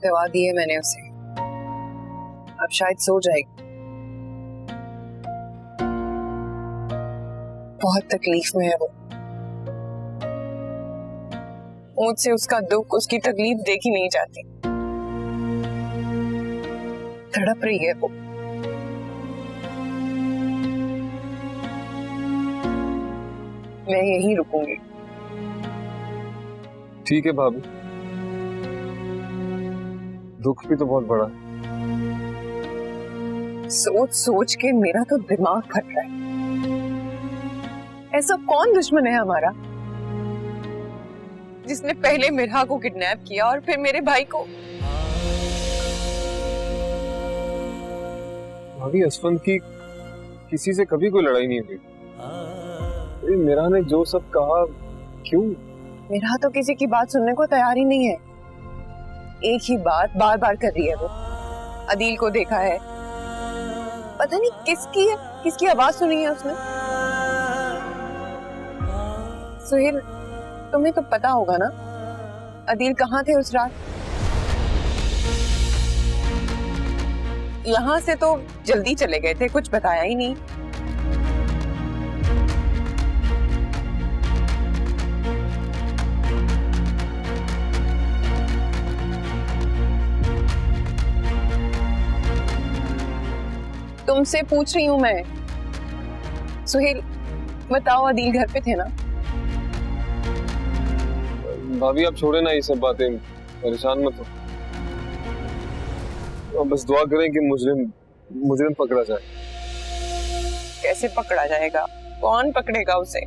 दवा दी है मैंने उसे, अब शायद सो जाएगी। बहुत तकलीफ में है वो, मुझसे उसका दुख, उसकी तकलीफ देखी नहीं जाती। तड़प रही है वो। मैं यहीं रुकूंगी। ठीक है भाभी, दुख भी तो बहुत बड़ा है। सोच सोच के मेरा तो दिमाग फट रहा है। ऐसा कौन दुश्मन है हमारा जिसने पहले मिर्हा को किडनैप किया और फिर मेरे भाई को? भाभी, असफंद की किसी से कभी कोई लड़ाई नहीं हुई। मिर्हा ने जो सब कहा, क्यों? मिर्हा तो किसी की बात सुनने को तैयार ही नहीं है। एक ही बात बार बार कर रही है वो। अदील को देखा है, पता नहीं किसकी आवाज सुनी है उसने। सुहेल, तुम्हें तो पता होगा ना अदील कहाँ थे उस रात? यहाँ से तो जल्दी चले गए थे, कुछ बताया ही नहीं। तुमसे पूछ रही हूँ मैं। सुहेल, बताओ अदील घर पे थे ना? भाभी आप छोड़े ना ये सब बातें, परेशान मत हो। अब बस दुआ करें कि मुजरिम पकड़ा जाए। कैसे पकड़ा जाएगा? कौन पकड़ेगा उसे?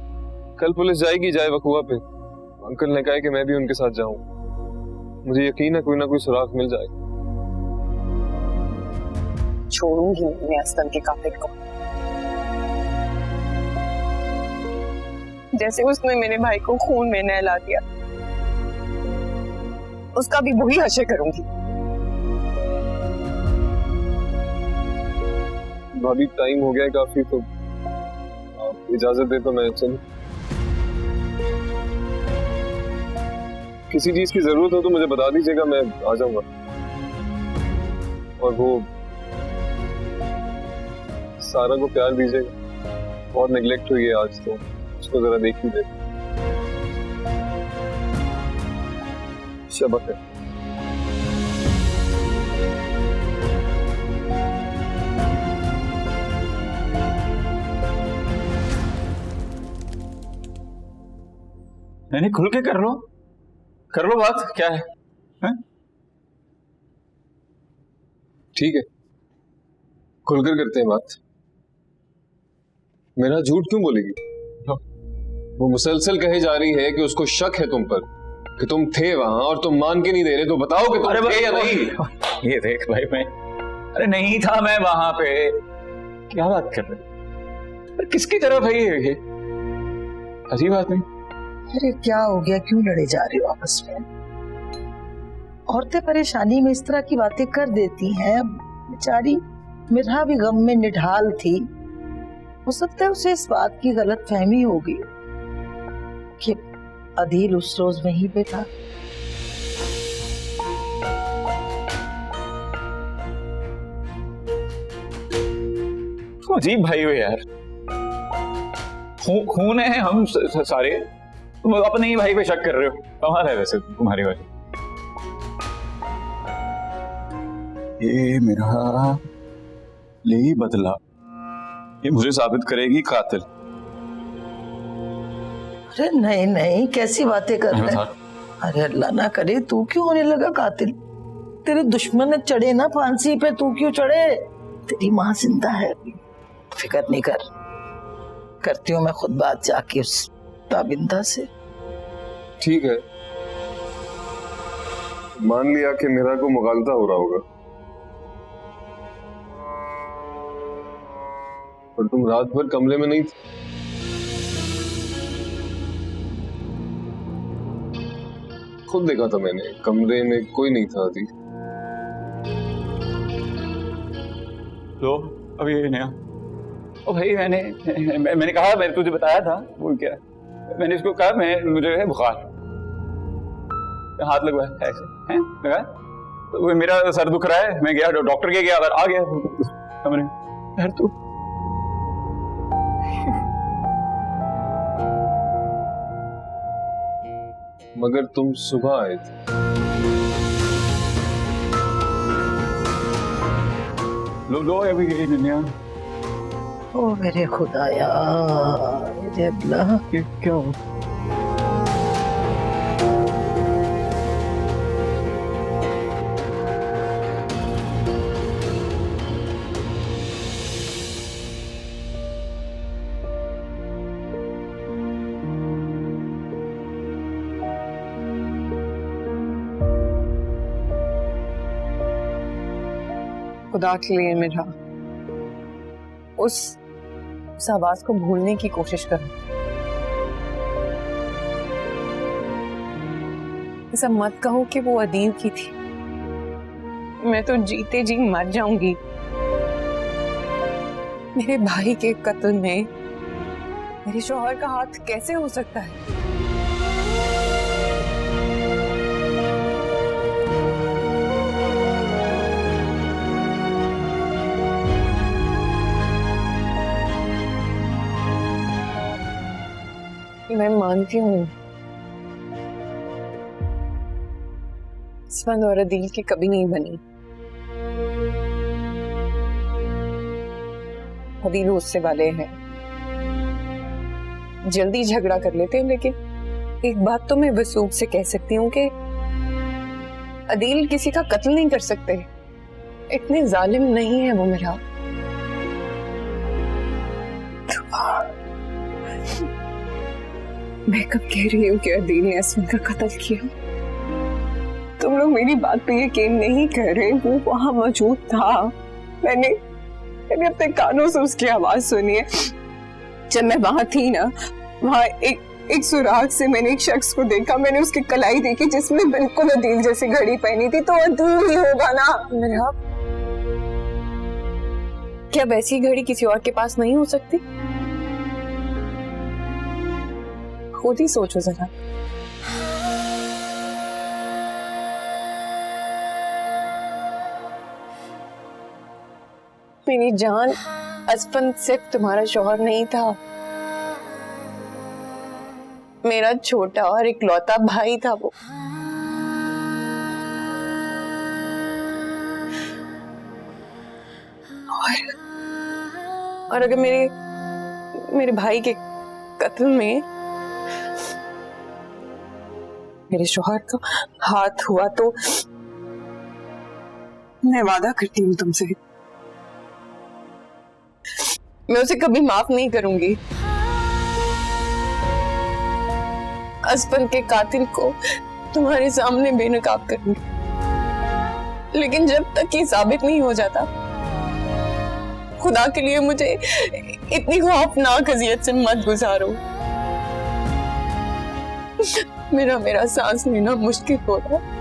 कल पुलिस जाएगी जाए वकुआ पे। अंकल ने कहा कि मैं भी उनके साथ जाऊं। मुझे यकीन है कोई ना कोई सुराग मिल जाएगा। छोड़ूंगी मैं असलम के कातिल को, जैसे उसने मेरे भाई को खून में नहला दिया, उसका भी वही हश्र करूंगी। भाभी टाइम हो गया है काफी, तो आप इजाजत दे तो मैं चलूं। किसी चीज की जरूरत हो तो मुझे बता दीजिएगा, मैं आ जाऊंगा। और वो सारा को प्यार दीजिएगा, बहुत नेग्लेक्ट हुई है आज, तो उसको जरा देख ही दे। शबक है। नहीं, खुल के कर लो बात, क्या है? ठीक है, खुलकर करते हैं बात। मेरा झूठ क्यों बोलेगी? वो मुसलसल कहे जा रही है कि उसको शक है तुम पर, कि तुम थे वहां और तुम मान के नहीं दे रहे, तो बताओ कि तुम थे या नहीं। ये देख भाई, अरे नहीं था मैं वहां पे। क्या बात कर रहे? अरे किसकी तरफ है ये? अजीब बात नहीं। अरे क्या हो गया, क्यों लड़े जा रहे हो आपस में? औरतें परेशानी में इस तरह की बातें कर देती हैं। बेचारी मिर्हा भी गम में निढाल थी, हो सकता है उसे इस बात की गलत फहमी होगी कि अदील उस रोज वहीं पे था। अजीब भाई हो यार, खून है हम सारे, तुम अपने ही भाई पे शक कर रहे हो। कमाल है वैसे तुम्हारी वजह। ये मेरा ले ही बदला, ये मुझे साबित करेगी कातिल। अरे नहीं नहीं, कैसी बातें कर रहे हैं? अरे अल्लाह ना करे, तू क्यों होने लगा कातिल? तेरे दुश्मन चढ़े ना फांसी पे, तू क्यों चढ़े? तेरी माँ जिंदा है, फिक्र नहीं कर। करती हूँ मैं खुद बात जाके उस ताबिंदा से। ठीक है, मान लिया कि मेरा को मुगालता हो रहा होगा, पर तुम रात भर कमरे में नहीं थे। खुद देखा था मैंने, कमरे में कोई नहीं था। अभी तो अभी नया, ओ भाई मैंने कहा, मैंने तुझे बताया था। वो क्या, मैंने इसको कहा मुझे है बुखार, हाथ लगवाया ऐसे हैं, लगा वो मेरा सर दुख रहा है, मैं गया डॉक्टर के गया, आ गया कमरे। यार तू मगर तुम सुबह आए थे। लो अभी दुनिया। ओ मेरे खुदाया, मेरे अल्लाह, क्या हो? खुदा के लिए मेरा उस आवाज को भूलने की कोशिश करो। ऐसा मत कहो कि वो अदील की थी। मैं तो जीते जी मर जाऊंगी। मेरे भाई के कत्ल में मेरे शौहर का हाथ कैसे हो सकता है? मैं मानती हूँ इस्मत और अदील की कभी नहीं बनी। अदील उससे वाले हैं, जल्दी झगड़ा कर लेते हैं, लेकिन एक बात तो मैं वसूख से कह सकती हूँ कि अदील किसी का कत्ल नहीं कर सकते। इतने जालिम नहीं है वो मेरा। मैं कब कह रही हूँ कि अदील ने असमत का कत्ल किया? तुम लोग मेरी बात पे यकीन नहीं कर रहे। वो वहां मौजूद था। मैंने अपने कानों से उसकी आवाज सुनी है। जब मैं वहां थी ना, वहां एक सुराग से मैंने एक शख्स को देखा। मैंने उसकी कलाई देखी जिसमें बिल्कुल अदील जैसी घड़ी पहनी थी। तो अदील ही होगा ना मेरा। क्या वैसी घड़ी किसी और के पास नहीं हो सकती? खुद ही सोचो जरा। मेरी जान, असफन सिर्फ तुम्हारा शौहर नहीं था, मेरा छोटा और इकलौता भाई था वो। और अगर मेरे भाई के कत्ल में मेरे शौहर का हाथ हुआ तो मैं वादा करती हूँ तुमसे, मैं उसे कभी माफ नहीं करूंगी। असफल के कातिल को तुम्हारे सामने बेनकाब करूंगी। लेकिन जब तक ये साबित नहीं हो जाता, खुदा के लिए मुझे इतनी खौफनाक अजियत से मत गुजारो। मेरा सांस लेना मुश्किल हो रहा है।